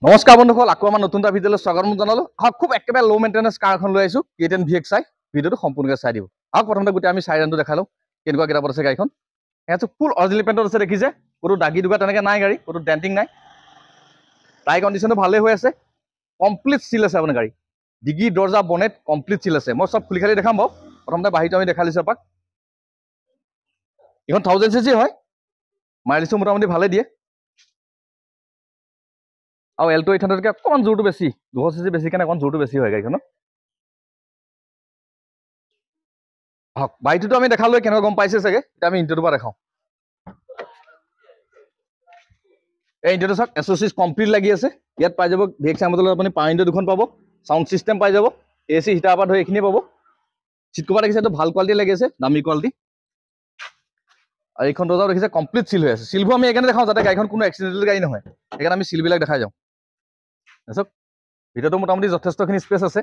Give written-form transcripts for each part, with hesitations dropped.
নমস্কাৰ বন্ধুসকল, আকৌ আমাৰ নতুন এটা ভিডিঅ'লৈ স্বাগতম জনালো। খুব একেবাৰে লো মেইনটেনেন্স কাৰ এখন লৈ আহিছোঁ, K10 VXi। ভিডিঅ'টো সম্পূৰ্ণকৈ চাই দিব। প্ৰথমতে গোটেই আমি চাইৰানটো দেখালো কেনেকুৱা কিতাপত আছে গাড়ীখন। এটো ফুল অৰিজিনেল পেইণ্টত আছে, দেখিছে কোনো দাগি দুগা তেনেকৈ নাই, গাড়ী কোনো ডেন্টিং নাই, টায়াৰ কণ্ডিশ্যনটো ভালেই হৈ আছে, কমপ্লিট চিল আছে আপোনাৰ গাড়ী, ডিগি দৰ্জা বনেট কমপ্লিট চিল আছে। মই চব খুলি খালি দেখাম বাৰু। প্ৰথমতে বাহিৰটো আমি দেখাই লৈছোঁ আপোনাক। এইখন 1000cc হয়, মাইলেজটো মোটামুটি ভালেই দিয়ে। আৰু এল্টো 800তকৈ অকণমান জোৰটো বেছি, 200cc বেছি কাৰণে অকণমান জোৰটো বেছি হয় গাড়ীখনত। বাইকটোতো আমি দেখালোৱে, কেনেকুৱা গম পাইছে চাগে। এতিয়া আমি ইণ্টাৰটোৰ পৰা দেখাওঁ। এই ইণ্টাৰটো চাওক, এছ'চিছ কমপ্লিট লাগি আছে। ইয়াত পাই যাব VXi মডেলত আপুনি পাৱাৰ উইণ্ডো দুখন পাব, চাউণ্ড ছিষ্টেম পাই যাব, AC হিটাৰৰ পৰা ধৰি এইখিনিয়ে পাব। চিট কভাৰ দেখিছে, এইটো ভাল কোৱালিটি লাগি আছে, দামী কোৱালিটি। আৰু এইখন দৰ্জাও দেখিছে কমপ্লিট চিল হৈ আছে। চিলবোৰ আমি এইকাৰণে দেখাওঁ যাতে গাড়ীখন কোনো এক্সিডেণ্টেল গাড়ী নহয়, সেইকাৰণে আমি চিলবিলাক দেখাই যাওঁ। তাৰপিছত ভিতৰতো মোটামুটি যথেষ্টখিনি স্পেচ আছে।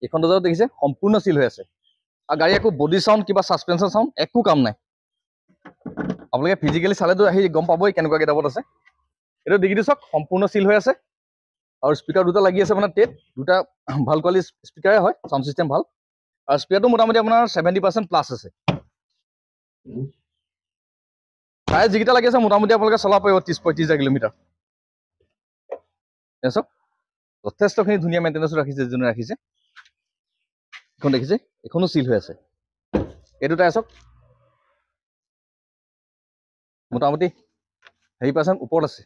এইখন দৰ্জাও দেখিছে সম্পূৰ্ণ চিল হৈ আছে। আৰু গাড়ী একো বডি চাউণ্ড কিবা ছাছপেনশ্যন চাউণ্ড একো কাম নাই। আপোনালোকে ফিজিকেলি চালেতো আহি গম পাবই কেনেকুৱা কিতাপত আছে। এইটো ডিগ্ৰীটো চাওক সম্পূৰ্ণ চিল হৈ আছে। আৰু স্পীকাৰ দুটা লাগি আছে আপোনাৰ টেপ, দুটা ভাল কোৱালিটিৰ স্পীকাৰে হয়, চাউণ্ড ছিষ্টেম ভাল। আৰু স্পীকাৰটো মোটামুটি আপোনাৰ 70% প্লাছ আছে। টায়াৰ যিকেইটা লাগি আছে মোটামুটি আপোনালোকে চলাব পাৰিব 30-35 কিলোমিটাৰ। চাওক যথেষ্টখিনি ধুনীয়া মেইনটেনেন্সত ৰাখিছে, যোনে ৰাখিছে। এইখন দেখিছে, এইখনো চিল হৈ আছে। এইটো টায়াৰ চাওক মোটামুটি 30% ওপৰত আছে।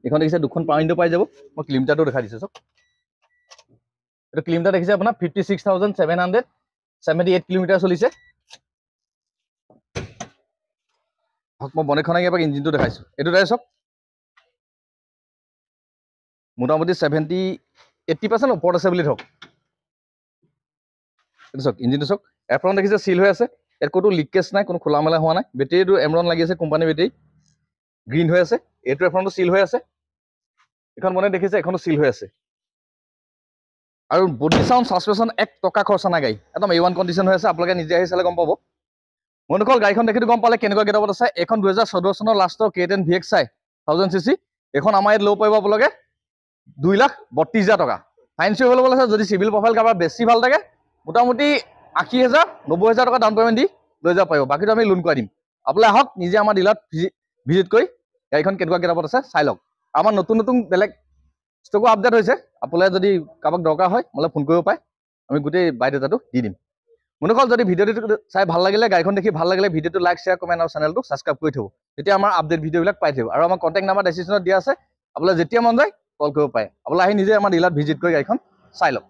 এইখন দেখিছে দুখন পাৱাৰ উইণ্ডো পাই যাব। মই কিলোমিটাৰটো দেখাই দিছোঁ চাওক। এইটো কিলোমিটাৰ দেখিছে আপোনাৰ 56,778 কিলোমিটাৰ চলিছে। মই বনেটখন এবাৰ ইঞ্জিনটো দেখাইছোঁ। এইটো টায়াৰ চাওক মোটামুটি 70-80% ওপৰত আছে বুলি ধৰক। এইটো চাওক ইঞ্জিনটো চাওক, এপ্ৰন দেখিছে চিল হৈ আছে। ইয়াত ক'তো লিকেজ নাই, কোনো খোলা মেলা হোৱা নাই। বেটেৰীটো এমৰন লাগি আছে, কোম্পানী বেটেৰী গ্ৰীণ হৈ আছে। এইটো এপ্ৰনটো চিল হৈ আছে। এইখন বনেট দেখিছে, এখনো চিল হৈ আছে। আৰু বডি চাউণ্ড ছাছপেনশ্যন 1 টকা খৰচা নাই, গাড়ী একদম A1 কণ্ডিশ্যন হৈ আছে। আপোনালোকে নিজে আহি চালে গম পাব। বন্ধুসকল গাড়ীখন দেখিটো গম পালে কেনেকুৱা কিতাপত আছে। এইখন 2014 চনৰ লাষ্টৰ K10 VXi 1000cc। এইখন আমাৰ ইয়াত ল'ব পাৰিব আপোনালোকে 2,32,000 টকা। ফাইনেন্সিয়েল এভেইলেবল আছে। যদি চিভিল প্ৰফাইল কাৰোবাৰ বেছি ভাল থাকে মোটামুটি 80,000-90,000 টকা ডাউন পে'মেণ্ট দি লৈ যাব পাৰিব। বাকীটো আমি লোন কৰাই দিম। আপোনালোকে আহক, নিজে আমাৰ ডিলাৰত ভিজিট কৰি গাড়ীখন কেনেকুৱা কিতাপত আছে চাই লওক। আমাৰ নতুন নতুন বেলেগ ষ্টকো আপডেট হৈছে। আপোনালোকে যদি কাৰোবাক দৰকাৰ হয় মোলৈ ফোন কৰিব পাৰে, আমি গোটেই বায়'ডাটাটো দি দিম। বন্ধুসকল যদি ভিডিঅ'টো চাই ভাল লাগিলে, গাড়ীখন দেখি ভাল লাগিলে, ভিডিঅ'টো লাইক, শ্বেয়াৰ, কমেণ্ট আৰু চেনেলটো ছাবস্ক্ৰাইব কৰি থ'ব। তেতিয়া আমাৰ আপডেট ভিডিঅ'বিলাক পাই থাকিব। আৰু আমাৰ কণ্টেক্ট নাম্বাৰ ডেছক্ৰিপশ্যনত দিয়া আছে, আপোনালোকে যেতিয়া মন যায় কল কৰিব পাৰে। আপোনালোকে আহি নিজে আমাৰ ডিলাৰত ভিজিট কৰি গাড়ীখন চাই লওক।